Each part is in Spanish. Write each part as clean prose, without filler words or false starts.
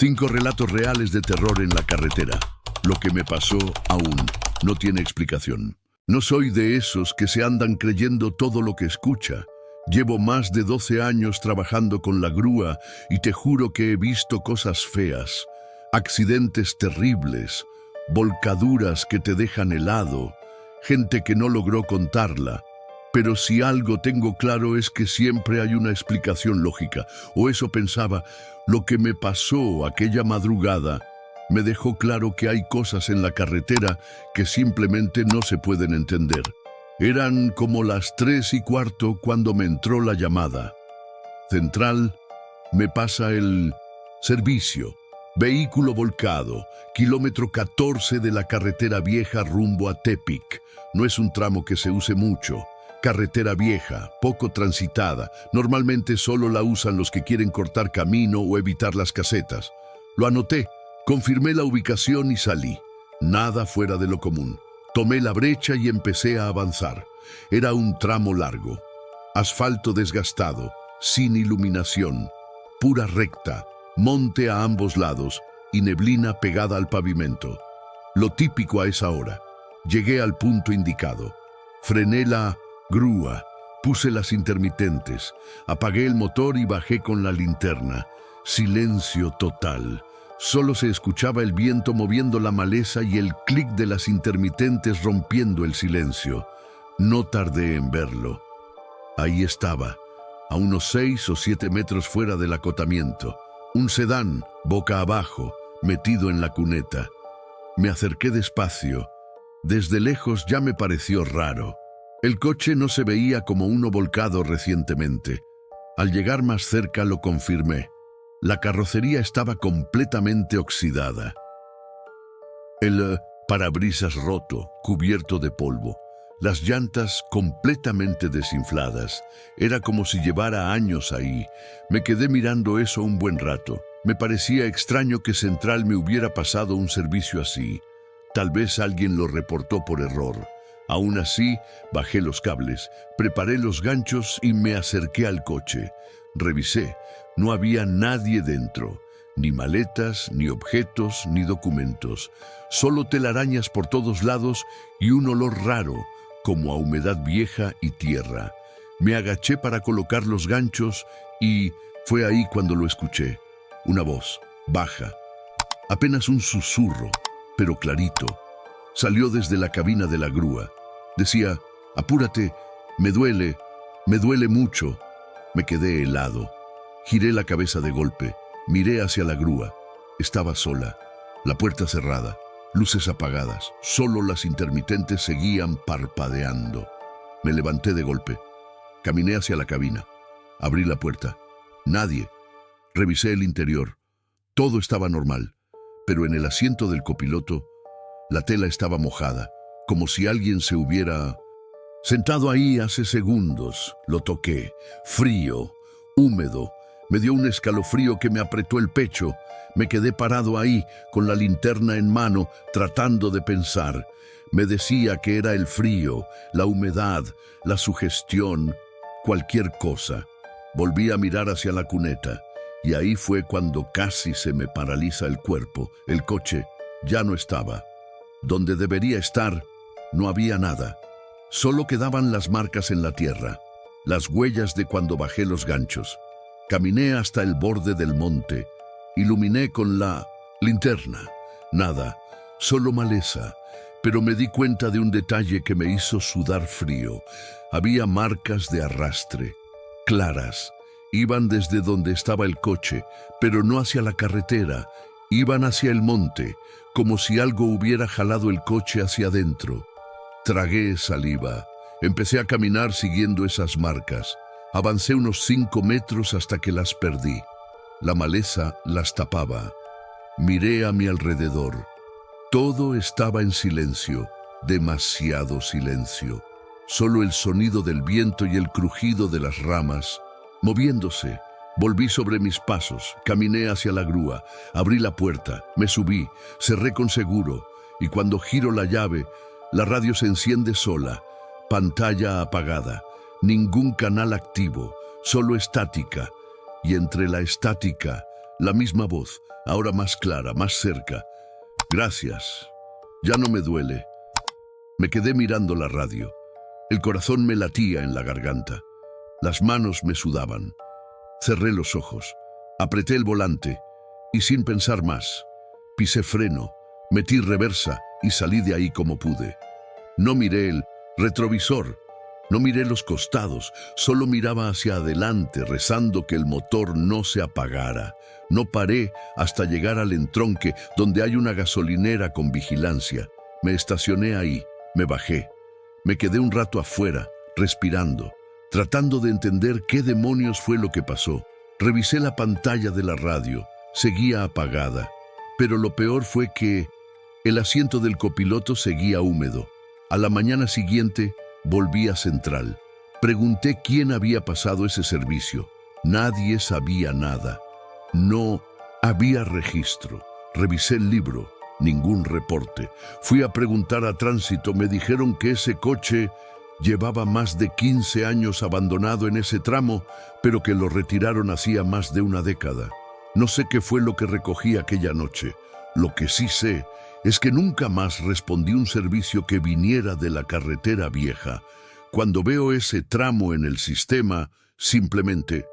5 relatos reales de terror en la carretera. Lo que me pasó aún no tiene explicación. No soy de esos que se andan creyendo todo lo que escucha. Llevo más de 12 años trabajando con la grúa y te juro que he visto cosas feas, accidentes terribles, volcaduras que te dejan helado, gente que no logró contarla. Pero si algo tengo claro es que siempre hay una explicación lógica, o eso pensaba. Lo que me pasó aquella madrugada me dejó claro que hay cosas en la carretera que simplemente no se pueden entender. Eran como las 3:15 cuando me entró la llamada. Central, me pasa el servicio. Vehículo volcado, kilómetro 14 de la carretera vieja rumbo a Tepic. No es un tramo que se use mucho. Carretera vieja, poco transitada. Normalmente solo la usan los que quieren cortar camino o evitar las casetas. Lo anoté, confirmé la ubicación y salí. Nada fuera de lo común. Tomé la brecha y empecé a avanzar. Era un tramo largo. Asfalto desgastado, sin iluminación, pura recta, monte a ambos lados y neblina pegada al pavimento. Lo típico a esa hora. Llegué al punto indicado. Frené la grúa, puse las intermitentes, apagué el motor y bajé con la linterna. Silencio total. Solo se escuchaba el viento moviendo la maleza y el clic de las intermitentes rompiendo el silencio. No tardé en verlo. Ahí estaba, a unos 6 o 7 metros fuera del acotamiento. Un sedán, boca abajo, metido en la cuneta. Me acerqué despacio. Desde lejos ya me pareció raro. El coche no se veía como uno volcado recientemente. Al llegar más cerca lo confirmé. La carrocería estaba completamente oxidada. El parabrisas roto, cubierto de polvo. Las llantas completamente desinfladas. Era como si llevara años ahí. Me quedé mirando eso un buen rato. Me parecía extraño que Central me hubiera pasado un servicio así. Tal vez alguien lo reportó por error. Aún así, bajé los cables, preparé los ganchos y me acerqué al coche. Revisé. No había nadie dentro. Ni maletas, ni objetos, ni documentos. Solo telarañas por todos lados y un olor raro, como a humedad vieja y tierra. Me agaché para colocar los ganchos y fue ahí cuando lo escuché. Una voz, baja. Apenas un susurro, pero clarito. Salió desde la cabina de la grúa. Decía, apúrate, me duele mucho. Me quedé helado. Giré la cabeza de golpe, miré hacia la grúa. Estaba sola, la puerta cerrada, luces apagadas, solo las intermitentes seguían parpadeando. Me levanté de golpe, caminé hacia la cabina, abrí la puerta. Nadie. Revisé el interior. Todo estaba normal, pero en el asiento del copiloto, la tela estaba mojada, como si alguien se hubiera sentado ahí hace segundos. Lo toqué, frío, húmedo. Me dio un escalofrío que me apretó el pecho. Me quedé parado ahí, con la linterna en mano, tratando de pensar. Me decía que era el frío, la humedad, la sugestión, cualquier cosa. Volví a mirar hacia la cuneta, y ahí fue cuando casi se me paraliza el cuerpo. El coche ya no estaba. Donde debería estar, no había nada. Solo quedaban las marcas en la tierra, las huellas de cuando bajé los ganchos. Caminé hasta el borde del monte. Iluminé con la linterna. Nada, solo maleza. Pero me di cuenta de un detalle que me hizo sudar frío. Había marcas de arrastre, claras. Iban desde donde estaba el coche, pero no hacia la carretera. Iban hacia el monte, como si algo hubiera jalado el coche hacia adentro. Tragué saliva. Empecé a caminar siguiendo esas marcas. Avancé unos 5 metros hasta que las perdí. La maleza las tapaba. Miré a mi alrededor. Todo estaba en silencio, demasiado silencio. Solo el sonido del viento y el crujido de las ramas, moviéndose. Volví sobre mis pasos, caminé hacia la grúa, abrí la puerta, me subí, cerré con seguro, y cuando giro la llave, la radio se enciende sola, pantalla apagada. Ningún canal activo, solo estática, y entre la estática, la misma voz, ahora más clara, más cerca. Gracias. Ya no me duele. Me quedé mirando la radio. El corazón me latía en la garganta. Las manos me sudaban. Cerré los ojos. Apreté el volante y sin pensar más, pisé freno, metí reversa y salí de ahí como pude. No miré el retrovisor, no miré los costados, solo miraba hacia adelante rezando que el motor no se apagara. No paré hasta llegar al entronque donde hay una gasolinera con vigilancia. Me estacioné ahí, me bajé. Me quedé un rato afuera, respirando, tratando de entender qué demonios fue lo que pasó. Revisé la pantalla de la radio, seguía apagada, pero lo peor fue que el asiento del copiloto seguía húmedo. A la mañana siguiente volví a Central. Pregunté quién había pasado ese servicio. Nadie sabía nada. No había registro. Revisé el libro, ningún reporte. Fui a preguntar a Tránsito, me dijeron que ese coche llevaba más de 15 años abandonado en ese tramo, pero que lo retiraron hacía más de una década. No sé qué fue lo que recogí aquella noche. Lo que sí sé es que nunca más respondí un servicio que viniera de la carretera vieja. Cuando veo ese tramo en el sistema, simplemente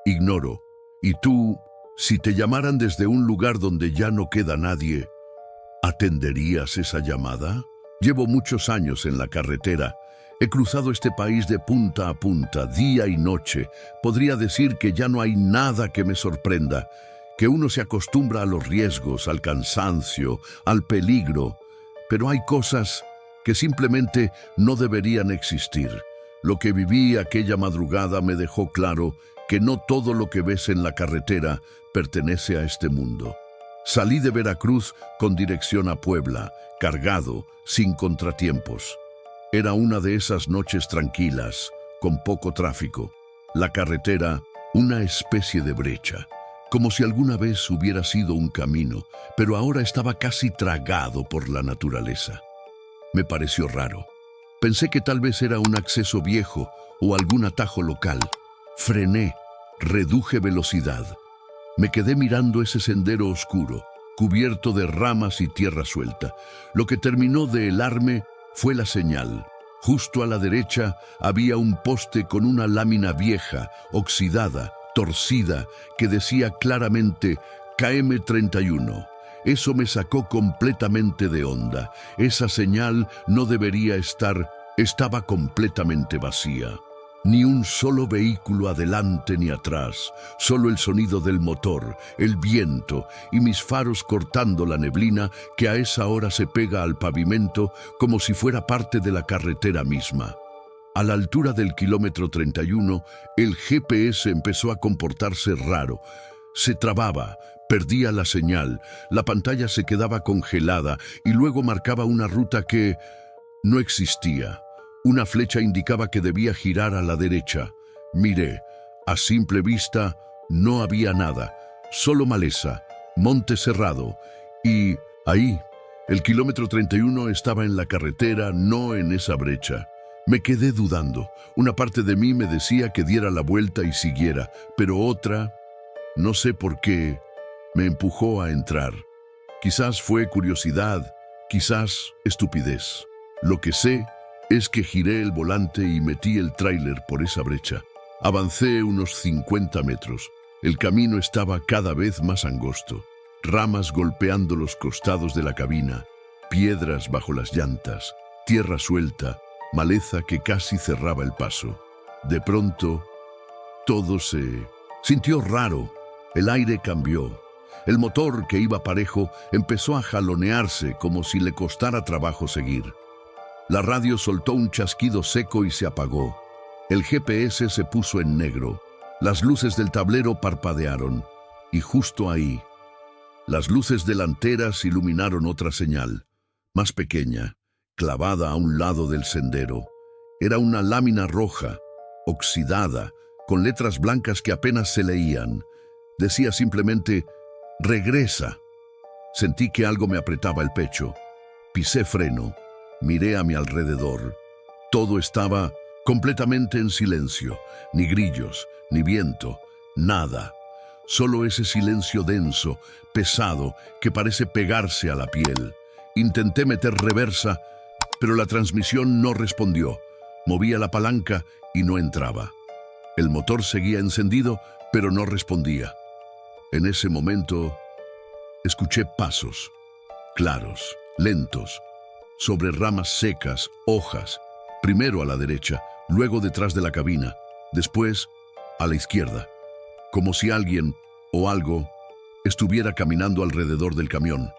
ignoro. ¿Y tú, si te llamaran desde un lugar donde ya no queda nadie, atenderías esa llamada? Llevo muchos años en la carretera. He cruzado este país de punta a punta, día y noche. Podría decir que ya no hay nada que me sorprenda, que uno se acostumbra a los riesgos, al cansancio, al peligro, pero hay cosas que simplemente no deberían existir. Lo que viví aquella madrugada me dejó claro que no todo lo que ves en la carretera pertenece a este mundo. Salí de Veracruz con dirección a Puebla, cargado, sin contratiempos. Era una de esas noches tranquilas, con poco tráfico. La carretera, una especie de brecha, como si alguna vez hubiera sido un camino, pero ahora estaba casi tragado por la naturaleza. Me pareció raro. Pensé que tal vez era un acceso viejo o algún atajo local. Frené, reduje velocidad. Me quedé mirando ese sendero oscuro, cubierto de ramas y tierra suelta. Lo que terminó de helarme fue la señal. Justo a la derecha había un poste con una lámina vieja, oxidada, torcida, que decía claramente KM31. Eso me sacó completamente de onda. Esa señal no debería estar, estaba completamente vacía. Ni un solo vehículo adelante ni atrás, solo el sonido del motor, el viento y mis faros cortando la neblina que a esa hora se pega al pavimento como si fuera parte de la carretera misma. A la altura del kilómetro 31, el GPS empezó a comportarse raro. Se trababa, perdía la señal, la pantalla se quedaba congelada y luego marcaba una ruta que no existía. Una flecha indicaba que debía girar a la derecha. Miré. A simple vista no había nada, solo maleza, monte cerrado. Y ahí, el kilómetro 31 estaba en la carretera, no en esa brecha. Me quedé dudando. Una parte de mí me decía que diera la vuelta y siguiera, pero otra, no sé por qué, me empujó a entrar. Quizás fue curiosidad, quizás estupidez. Lo que sé es que giré el volante y metí el tráiler por esa brecha. Avancé unos 50 metros. El camino estaba cada vez más angosto. Ramas golpeando los costados de la cabina, piedras bajo las llantas, tierra suelta, maleza que casi cerraba el paso. De pronto, todo se sintió raro. El aire cambió. El motor, que iba parejo, empezó a jalonearse como si le costara trabajo seguir. La radio soltó un chasquido seco y se apagó. El GPS se puso en negro. Las luces del tablero parpadearon. Y justo ahí, las luces delanteras iluminaron otra señal, más pequeña, clavada a un lado del sendero. Era una lámina roja, oxidada, con letras blancas que apenas se leían. Decía simplemente, regresa. Sentí que algo me apretaba el pecho. Pisé freno. Miré a mi alrededor. Todo estaba completamente en silencio, ni grillos, ni viento, nada. Solo ese silencio denso, pesado, que parece pegarse a la piel. Intenté meter reversa, pero la transmisión no respondió. Movía la palanca y no entraba. El motor seguía encendido, pero no respondía. En ese momento, escuché pasos, claros, lentos, sobre ramas secas, hojas, primero a la derecha, luego detrás de la cabina, después a la izquierda, como si alguien o algo estuviera caminando alrededor del camión.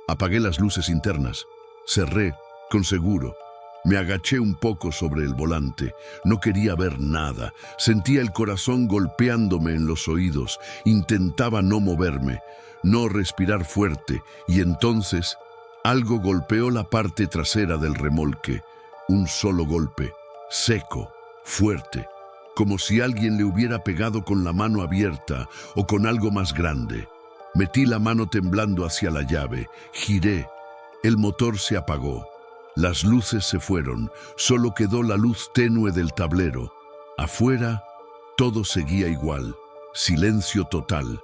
Apagué las luces internas, cerré con seguro. Me agaché un poco sobre el volante. No quería ver nada. Sentía el corazón golpeándome en los oídos. Intentaba no moverme, no respirar fuerte, y entonces algo golpeó la parte trasera del remolque. Un solo golpe, seco, fuerte, como si alguien le hubiera pegado con la mano abierta o con algo más grande. Metí la mano temblando hacia la llave, giré. El motor se apagó. Las luces se fueron, solo quedó la luz tenue del tablero. Afuera, todo seguía igual, silencio total.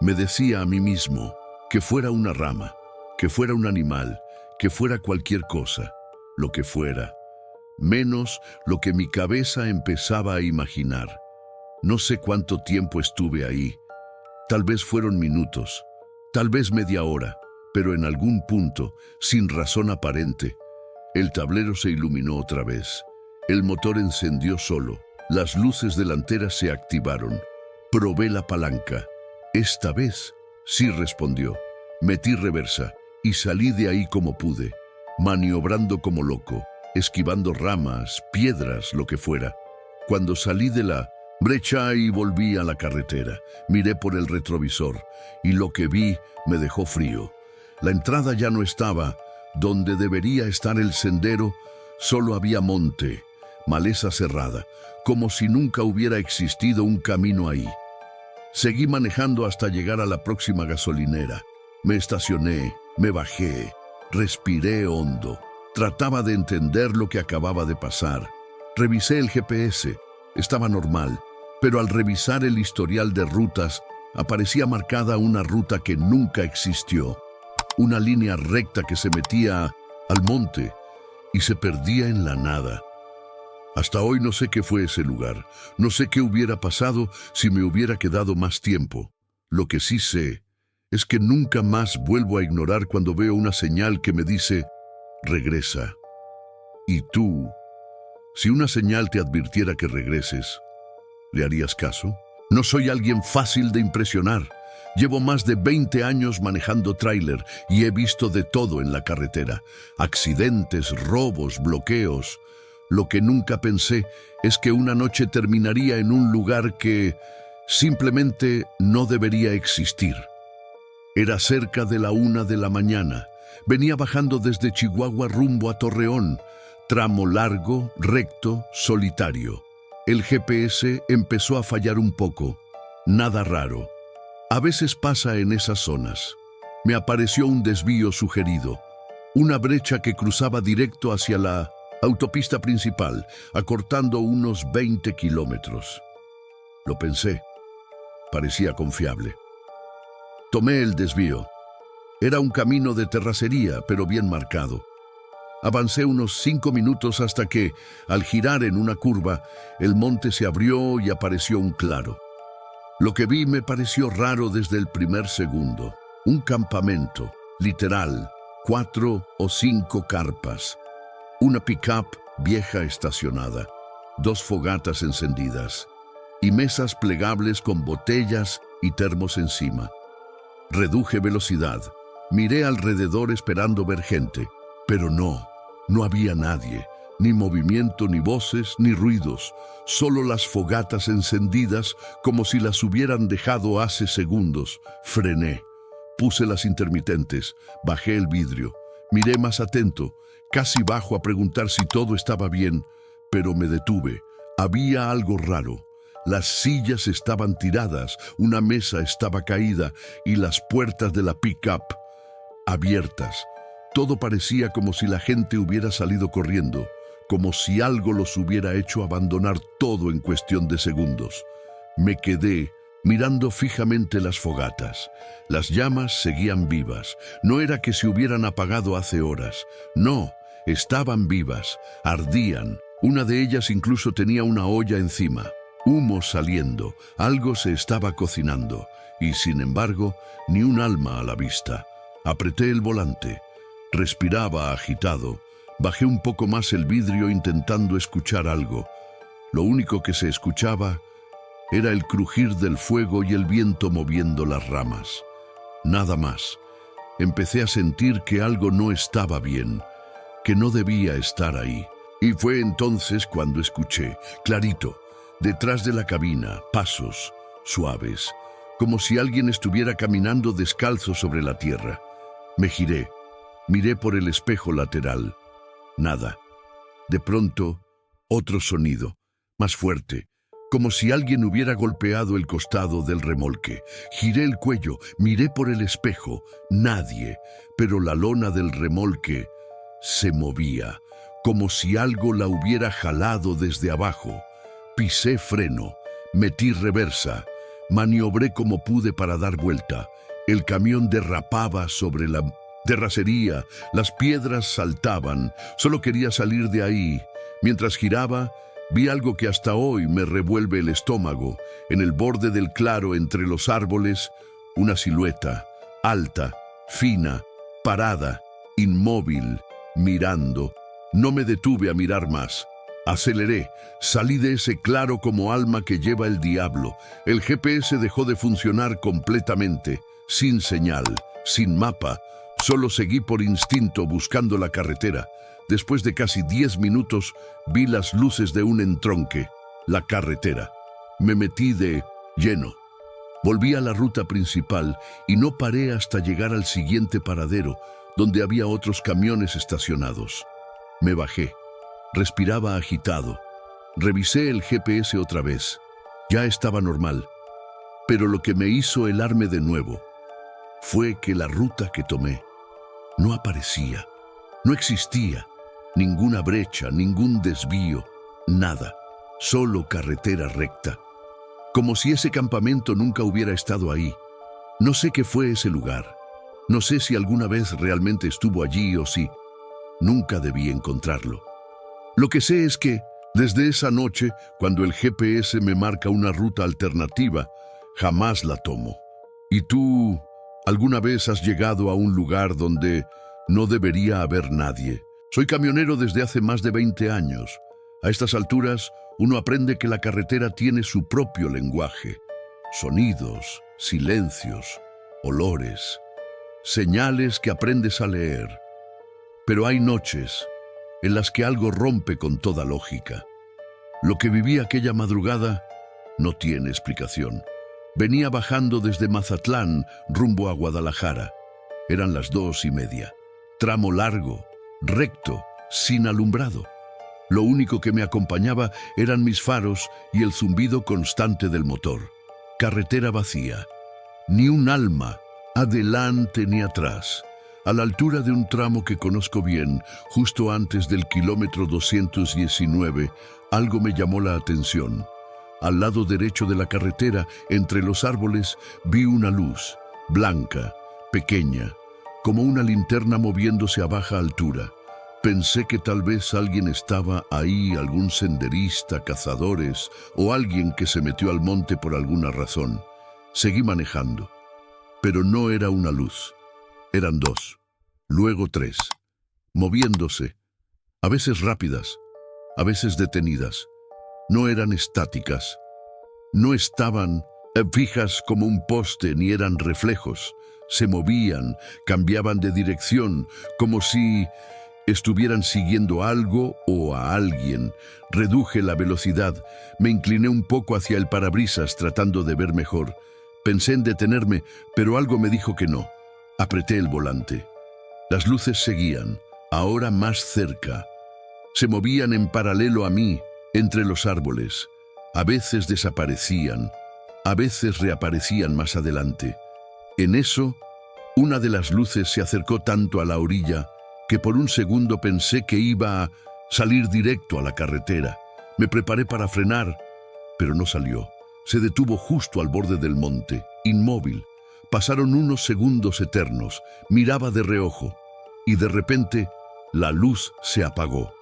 Me decía a mí mismo que fuera una rama, que fuera un animal, que fuera cualquier cosa, lo que fuera, menos lo que mi cabeza empezaba a imaginar. No sé cuánto tiempo estuve ahí. Tal vez fueron minutos, tal vez media hora, pero en algún punto, sin razón aparente, el tablero se iluminó otra vez. El motor encendió solo. Las luces delanteras se activaron. Probé la palanca. Esta vez sí respondió. Metí reversa y salí de ahí como pude, maniobrando como loco, esquivando ramas, piedras, lo que fuera. Cuando salí de la brecha y volví a la carretera, miré por el retrovisor y lo que vi me dejó frío. La entrada ya no estaba donde debería estar el sendero, solo había monte, maleza cerrada, como si nunca hubiera existido un camino ahí. Seguí manejando hasta llegar a la próxima gasolinera. Me estacioné, me bajé, respiré hondo. Trataba de entender lo que acababa de pasar. Revisé el GPS, estaba normal, pero al revisar el historial de rutas, aparecía marcada una ruta que nunca existió. Una línea recta que se metía al monte y se perdía en la nada. Hasta hoy no sé qué fue ese lugar. No sé qué hubiera pasado si me hubiera quedado más tiempo. Lo que sí sé es que nunca más vuelvo a ignorar cuando veo una señal que me dice, regresa. ¿Y tú? Si una señal te advirtiera que regreses, ¿le harías caso? No soy alguien fácil de impresionar. Llevo más de 20 años manejando tráiler y he visto de todo en la carretera. Accidentes, robos, bloqueos. Lo que nunca pensé es que una noche terminaría en un lugar que simplemente no debería existir. Era cerca de la 1 de la mañana. Venía bajando desde Chihuahua rumbo a Torreón. Tramo largo, recto, solitario. El GPS empezó a fallar un poco. Nada raro. A veces pasa en esas zonas. Me apareció un desvío sugerido, una brecha que cruzaba directo hacia la autopista principal, acortando unos 20 kilómetros. Lo pensé. Parecía confiable. Tomé el desvío. Era un camino de terracería, pero bien marcado. Avancé unos 5 minutos hasta que, al girar en una curva, el monte se abrió y apareció un claro. Lo que vi me pareció raro desde el primer segundo. Un campamento, literal, 4 o 5 carpas. Una pick-up vieja estacionada, 2 fogatas encendidas y mesas plegables con botellas y termos encima. Reduje velocidad. Miré alrededor esperando ver gente, pero no había nadie. Ni movimiento, ni voces, ni ruidos, solo las fogatas encendidas como si las hubieran dejado hace segundos. Frené, puse las intermitentes, bajé el vidrio, miré más atento, casi bajo a preguntar si todo estaba bien, pero me detuve. Había algo raro. Las sillas estaban tiradas, una mesa estaba caída y las puertas de la pick-up abiertas. Todo parecía como si la gente hubiera salido corriendo, como si algo los hubiera hecho abandonar todo en cuestión de segundos. Me quedé mirando fijamente las fogatas. Las llamas seguían vivas. No era que se hubieran apagado hace horas. No, estaban vivas, ardían. Una de ellas incluso tenía una olla encima. Humo saliendo, algo se estaba cocinando. Y sin embargo, ni un alma a la vista. Apreté el volante. Respiraba agitado. Bajé un poco más el vidrio intentando escuchar algo. Lo único que se escuchaba era el crujir del fuego y el viento moviendo las ramas. Nada más. Empecé a sentir que algo no estaba bien, que no debía estar ahí. Y fue entonces cuando escuché, clarito, detrás de la cabina, pasos suaves, como si alguien estuviera caminando descalzo sobre la tierra. Me giré, miré por el espejo lateral. Nada. De pronto, otro sonido, más fuerte, como si alguien hubiera golpeado el costado del remolque. Giré el cuello, miré por el espejo. Nadie, pero la lona del remolque se movía, como si algo la hubiera jalado desde abajo. Pisé freno, metí reversa, maniobré como pude para dar vuelta. El camión derrapaba sobre la terracería, las piedras saltaban. Solo quería salir de ahí. Mientras giraba, vi algo que hasta hoy me revuelve el estómago. En el borde del claro entre los árboles, una silueta, alta, fina, parada, inmóvil, mirando. No me detuve a mirar más. Aceleré, salí de ese claro como alma que lleva el diablo. El GPS dejó de funcionar completamente, sin señal, sin mapa. Solo seguí por instinto buscando la carretera. Después de casi 10 minutos, vi las luces de un entronque, la carretera. Me metí de lleno. Volví a la ruta principal y no paré hasta llegar al siguiente paradero, donde había otros camiones estacionados. Me bajé. Respiraba agitado. Revisé el GPS otra vez. Ya estaba normal. Pero lo que me hizo helarme de nuevo fue que la ruta que tomé no aparecía. No existía. Ninguna brecha, ningún desvío, nada. Solo carretera recta. Como si ese campamento nunca hubiera estado ahí. No sé qué fue ese lugar. No sé si alguna vez realmente estuvo allí o si nunca debí encontrarlo. Lo que sé es que, desde esa noche, cuando el GPS me marca una ruta alternativa, jamás la tomo. ¿Y tú, alguna vez has llegado a un lugar donde no debería haber nadie? Soy camionero desde hace más de 20 años. A estas alturas, uno aprende que la carretera tiene su propio lenguaje. Sonidos, silencios, olores, señales que aprendes a leer. Pero hay noches en las que algo rompe con toda lógica. Lo que viví aquella madrugada no tiene explicación. Venía bajando desde Mazatlán rumbo a Guadalajara. Eran las 2:30. Tramo largo, recto, sin alumbrado. Lo único que me acompañaba eran mis faros y el zumbido constante del motor. Carretera vacía. Ni un alma, adelante ni atrás. A la altura de un tramo que conozco bien, justo antes del kilómetro 219, algo me llamó la atención. Al lado derecho de la carretera, entre los árboles, vi una luz, blanca, pequeña, como una linterna moviéndose a baja altura. Pensé que tal vez alguien estaba ahí, algún senderista, cazadores o alguien que se metió al monte por alguna razón. Seguí manejando, pero no era una luz. Eran 2, luego 3, moviéndose, a veces rápidas, a veces detenidas. No eran estáticas, no estaban fijas como un poste ni eran reflejos. Se movían, cambiaban de dirección, como si estuvieran siguiendo algo o a alguien. Reduje la velocidad, me incliné un poco hacia el parabrisas tratando de ver mejor. Pensé en detenerme, pero algo me dijo que no. Apreté el volante. Las luces seguían, ahora más cerca. Se movían en paralelo a mí, entre los árboles. A veces desaparecían, a veces reaparecían más adelante. En eso, una de las luces se acercó tanto a la orilla que por un segundo pensé que iba a salir directo a la carretera. Me preparé para frenar, pero no salió. Se detuvo justo al borde del monte, inmóvil. Pasaron unos segundos eternos, miraba de reojo, y de repente la luz se apagó.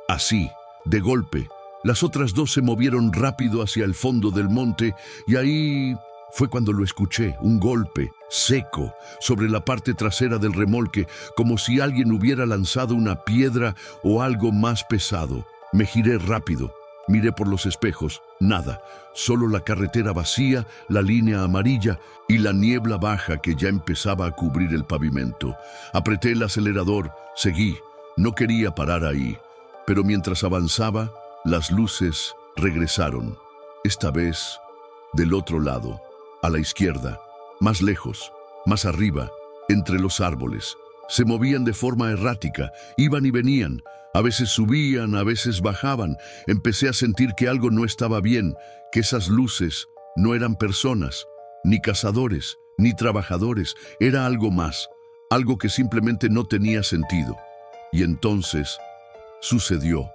Así, de golpe, las otras dos se movieron rápido hacia el fondo del monte, y ahí fue cuando lo escuché, un golpe seco sobre la parte trasera del remolque, como si alguien hubiera lanzado una piedra o algo más pesado. Me giré rápido. Miré por los espejos, nada, solo la carretera vacía, la línea amarilla y la niebla baja que ya empezaba a cubrir el pavimento. Apreté el acelerador, seguí, no quería parar ahí, pero mientras avanzaba, las luces regresaron, esta vez del otro lado, a la izquierda, más lejos, más arriba, entre los árboles. Se movían de forma errática, iban y venían. A veces subían, a veces bajaban. Empecé a sentir que algo no estaba bien, que esas luces no eran personas, ni cazadores, ni trabajadores. Era algo más, algo que simplemente no tenía sentido. Y entonces sucedió.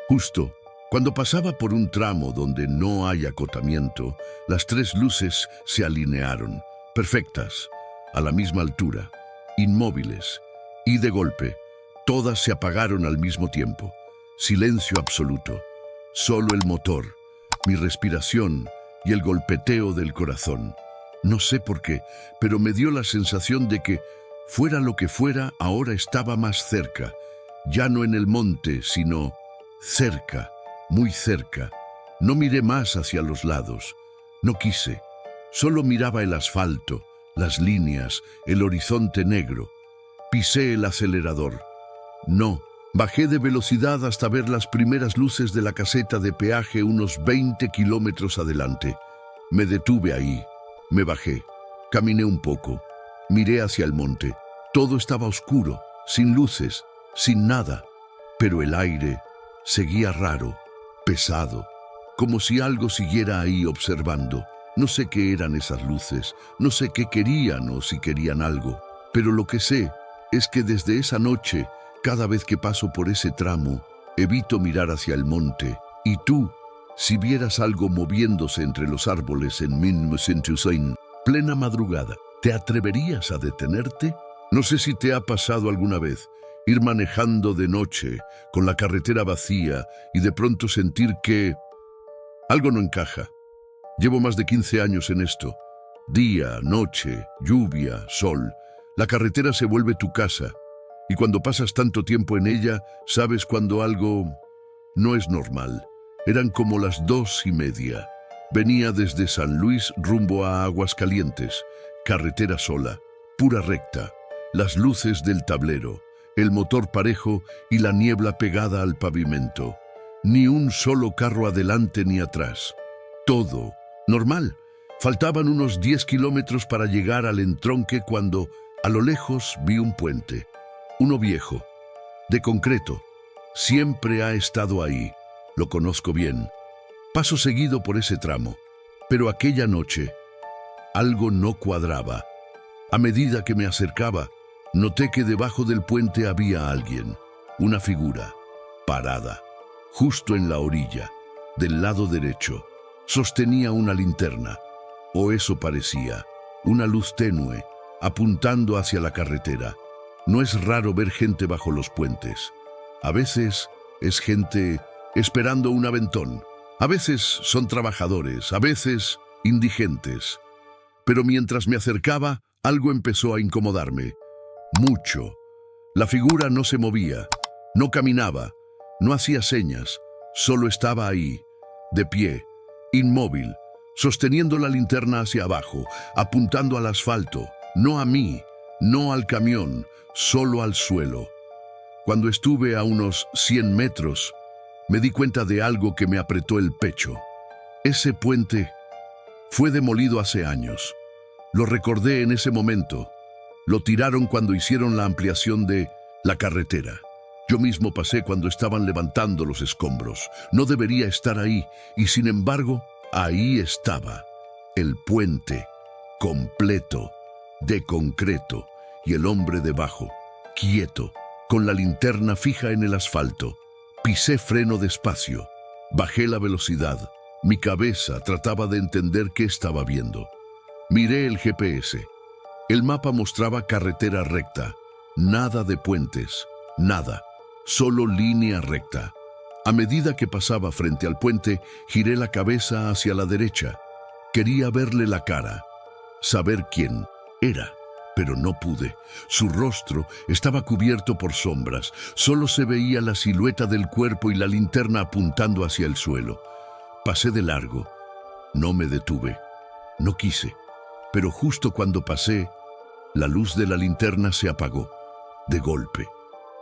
Justo cuando pasaba por un tramo donde no hay acotamiento, las tres luces se alinearon, perfectas, a la misma altura, inmóviles, y de golpe, todas se apagaron al mismo tiempo. Silencio absoluto. Solo el motor, mi respiración y el golpeteo del corazón. No sé por qué, pero me dio la sensación de que, fuera lo que fuera, ahora estaba más cerca. Ya no en el monte, sino cerca, muy cerca. No miré más hacia los lados. No quise. Solo miraba el asfalto, las líneas, el horizonte negro. Pisé el acelerador. No, bajé de velocidad hasta ver las primeras luces de la caseta de peaje unos 20 kilómetros adelante. Me detuve ahí, me bajé, caminé un poco, miré hacia el monte. Todo estaba oscuro, sin luces, sin nada, pero el aire seguía raro, pesado, como si algo siguiera ahí observando. No sé qué eran esas luces, no sé qué querían o si querían algo, pero lo que sé es que desde esa noche, cada vez que paso por ese tramo, evito mirar hacia el monte. Y tú, si vieras algo moviéndose entre los árboles en 1900, plena madrugada, ¿te atreverías a detenerte? No sé si te ha pasado alguna vez ir manejando de noche, con la carretera vacía, y de pronto sentir que algo no encaja. Llevo más de 15 años en esto. Día, noche, lluvia, sol. La carretera se vuelve tu casa. Y cuando pasas tanto tiempo en ella, sabes cuando algo no es normal. Eran como las 2:30. Venía desde San Luis rumbo a Aguascalientes. Carretera sola, pura recta. Las luces del tablero, el motor parejo y la niebla pegada al pavimento. Ni un solo carro adelante ni atrás. Todo normal. Faltaban unos 10 kilómetros para llegar al entronque cuando, a lo lejos, vi un puente. Uno viejo, de concreto. Siempre ha estado ahí. Lo conozco bien. Paso seguido por ese tramo. Pero aquella noche, algo no cuadraba. A medida que me acercaba, noté que debajo del puente había alguien. Una figura, parada, justo en la orilla, del lado derecho. Sostenía una linterna, o eso parecía, una luz tenue, apuntando hacia la carretera. No es raro ver gente bajo los puentes. A veces es gente esperando un aventón. A veces son trabajadores, a veces indigentes. Pero mientras me acercaba, algo empezó a incomodarme. Mucho. La figura no se movía, no caminaba, no hacía señas, solo estaba ahí, de pie, inmóvil, sosteniendo la linterna hacia abajo, apuntando al asfalto, no a mí, no al camión, solo al suelo. Cuando estuve a unos 100 metros, me di cuenta de algo que me apretó el pecho. Ese puente fue demolido hace años. Lo recordé en ese momento. Lo tiraron cuando hicieron la ampliación de la carretera. Yo mismo pasé cuando estaban levantando los escombros. No debería estar ahí, y sin embargo, ahí estaba. El puente, completo, de concreto, y el hombre debajo, quieto, con la linterna fija en el asfalto. Pisé freno despacio, bajé la velocidad, Mi cabeza trataba de entender qué estaba viendo. Miré el GPS. El mapa mostraba carretera recta. Nada de puentes, nada. Solo línea recta. A medida que pasaba frente al puente, giré la cabeza hacia la derecha. Quería verle la cara, saber quién era, pero no pude. Su rostro estaba cubierto por sombras. Solo se veía la silueta del cuerpo y la linterna apuntando hacia el suelo. Pasé de largo. No me detuve. No quise. Pero justo cuando pasé, la luz de la linterna se apagó. De golpe.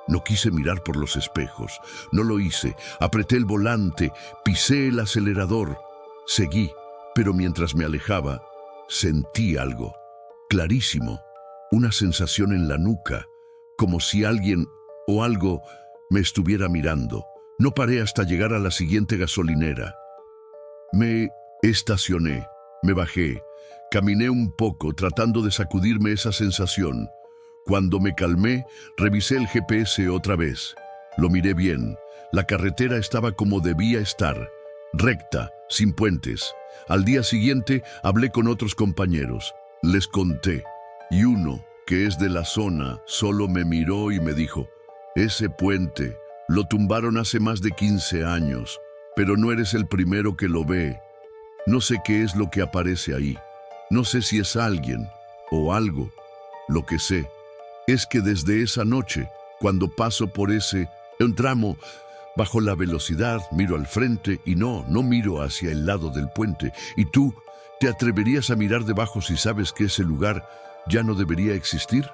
No quise mirar por los espejos. No lo hice. Apreté el volante, pisé el acelerador. Seguí, pero mientras me alejaba, sentí algo. Clarísimo. Una sensación en la nuca, como si alguien o algo me estuviera mirando. No paré hasta llegar a la siguiente gasolinera. Me estacioné, me bajé, caminé un poco tratando de sacudirme esa sensación. Cuando me calmé, revisé el GPS otra vez. Lo miré bien. La carretera estaba como debía estar, recta, sin puentes. Al día siguiente hablé con otros compañeros. Les conté. Y uno, que es de la zona, solo me miró y me dijo: ese puente lo tumbaron hace más de 15 años, pero no eres el primero que lo ve. No sé qué es lo que aparece ahí. No sé si es alguien o algo. Lo que sé es que desde esa noche, cuando paso por un tramo, bajo la velocidad, miro al frente y no miro hacia el lado del puente. ¿Y tú te atreverías a mirar debajo si sabes que ese lugar ya no debería existir?